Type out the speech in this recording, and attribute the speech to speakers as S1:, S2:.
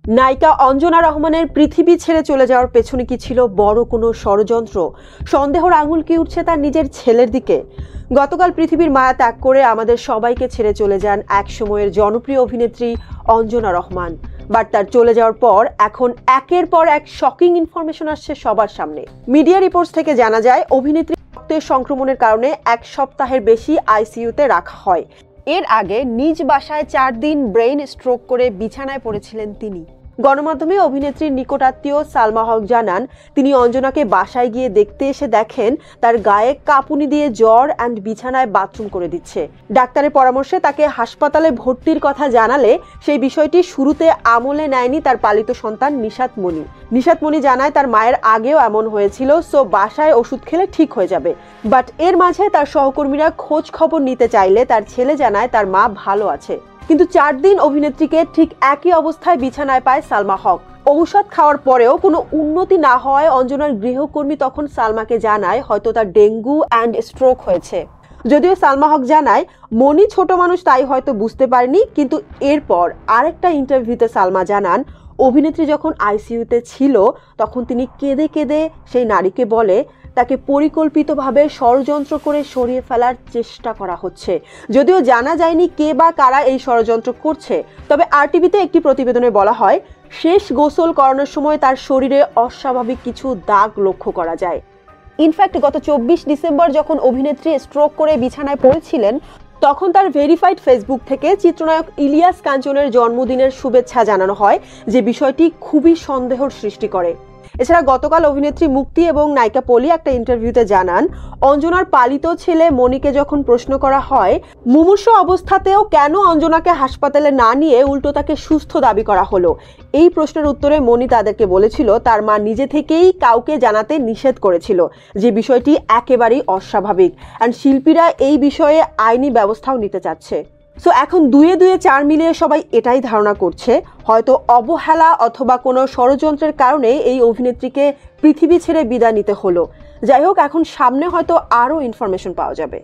S1: নায়িকা অঞ্জনা রহমানের পৃথিবী ছেড়ে চলে যাওয়ার পেছনে কি ছিল বড় কোনো ষড়যন্ত্র? সন্দেহর আঙুল কি উঠছে তার নিজের ছেলের দিকে? গতকাল পৃথিবীর মায়া ত্যাগ করে আমাদের সবাইকে ছেড়ে চলে যান এক সময়ের জনপ্রিয় অভিনেত্রী অঞ্জনা রহমান। বাট তার চলে যাওয়ার পর এখন একের পর এক শকিং ইনফরমেশন আসছে সবার সামনে। মিডিয়া রিপোর্টস থেকে জানা যায়, অভিনেত্রী রক্তের সংক্রমণের কারণে 1 সপ্তাহের বেশি আইসিইউতে রাখা হয়। এর আগে নিজ বাসায় 4 দিন ব্রেইন স্ট্রোক করে বিছানায় পড়েছিলেন তিনি। গণমাধ্যমে অভিনেত্রীর নিকটাত্মীয় সালমা হক জানান, তিনি অঞ্জনাকে বাসায় গিয়ে দেখতে এসে দেখেন তার গায়ে কাঁপুনি দিয়ে জ্বর অ্যান্ড বিছানায় বাথরুম করে দিচ্ছে। ডাক্তারের পরামর্শে তাকে হাসপাতালে ভর্তির কথা জানালে সেই বিষয়টি শুরুতে আমলে নেয়নি তার পালিত সন্তান নিশাত মনি। নিশাত মনি জানায় তার মায়ের আগেও এমন হয়েছিল, সো বাসায় ওষুধ খেলে ঠিক হয়ে যাবে। বাট এর মাঝে তার সহকর্মীরা খোঁজ খবর নিতে চাইলে তার ছেলে জানায় তার মা ভালো আছে। কিন্তু 4 দিন অভিনেত্রীকে ঠিক একই অবস্থায় বিছানায় পায় সালমা হক। ঔষধ খাওয়ার পরেও কোনো উন্নতি না হওয়ায় অঞ্জনার গৃহকর্মী তখন সালমাকে জানায় হয়তো তার ডেঙ্গু অ্যান্ড স্ট্রোক হয়েছে। যদিও সালমা হক জানায় মনি ছোট মানুষ, তাই হয়তো বুঝতে পারেনি। কিন্তু এরপর আরেকটা ইন্টারভিউতে সালমা জানান, অভিনেত্রী যখন আইসিইউতে ছিল তখন তিনি কেঁদে কেঁদে সেই নারীকে বলে তাকে পরিকল্পিতভাবে ষড়যন্ত্র করে সরিয়ে ফেলার চেষ্টা করা হচ্ছে। যদিও জানা যায়নি কে বা কারা এই ষড়যন্ত্র করছে, তবে আরটিভিতে একটি প্রতিবেদনে বলা হয়, শেষ গোসল করানোর সময় তার শরীরে অস্বাভাবিক কিছু দাগ লক্ষ্য করা যায়। ইনফ্যাক্ট গত 24 ডিসেম্বর যখন অভিনেত্রী স্ট্রোক করে বিছানায় পড়েছিলেন, তখন তার ভেরিফাইড ফেসবুক থেকে চিত্রনায়ক ইলিয়াস কাঞ্চনের জন্মদিনের শুভেচ্ছা জানানো হয়, যে বিষয়টি খুবই সন্দেহের সৃষ্টি করে। এছাড়া গতকাল অভিনেত্রী মুক্তি এবং নায়িকা পলি একটা ইন্টারভিউতে জানান, অঞ্জনার পালিত ছেলে মনিকে যখন প্রশ্ন করা হয় মুমূর্ষু অবস্থাতেও কেন অঞ্জনাকে হাসপাতালে না নিয়ে উল্টো তাকে সুস্থ দাবি করা হলো, এই প্রশ্নের উত্তরে মনি তাদেরকে বলেছিল তার মা নিজে থেকেই কাউকে জানাতে নিষেধ করেছিল, যে বিষয়টি একেবারেই অস্বাভাবিক অ্যান্ড শিল্পীরা এই বিষয়ে আইনি ব্যবস্থাও নিতে চাচ্ছে। সো এখন 2-4 মিলিয়ে সবাই এটাই ধারণা করছে, হয়তো অবহেলা অথবা কোনো ষড়যন্ত্রের কারণে এই অভিনেত্রীকে পৃথিবী ছেড়ে বিদায় নিতে হলো। যাই হোক, এখন সামনে হয়তো আরও ইনফরমেশন পাওয়া যাবে।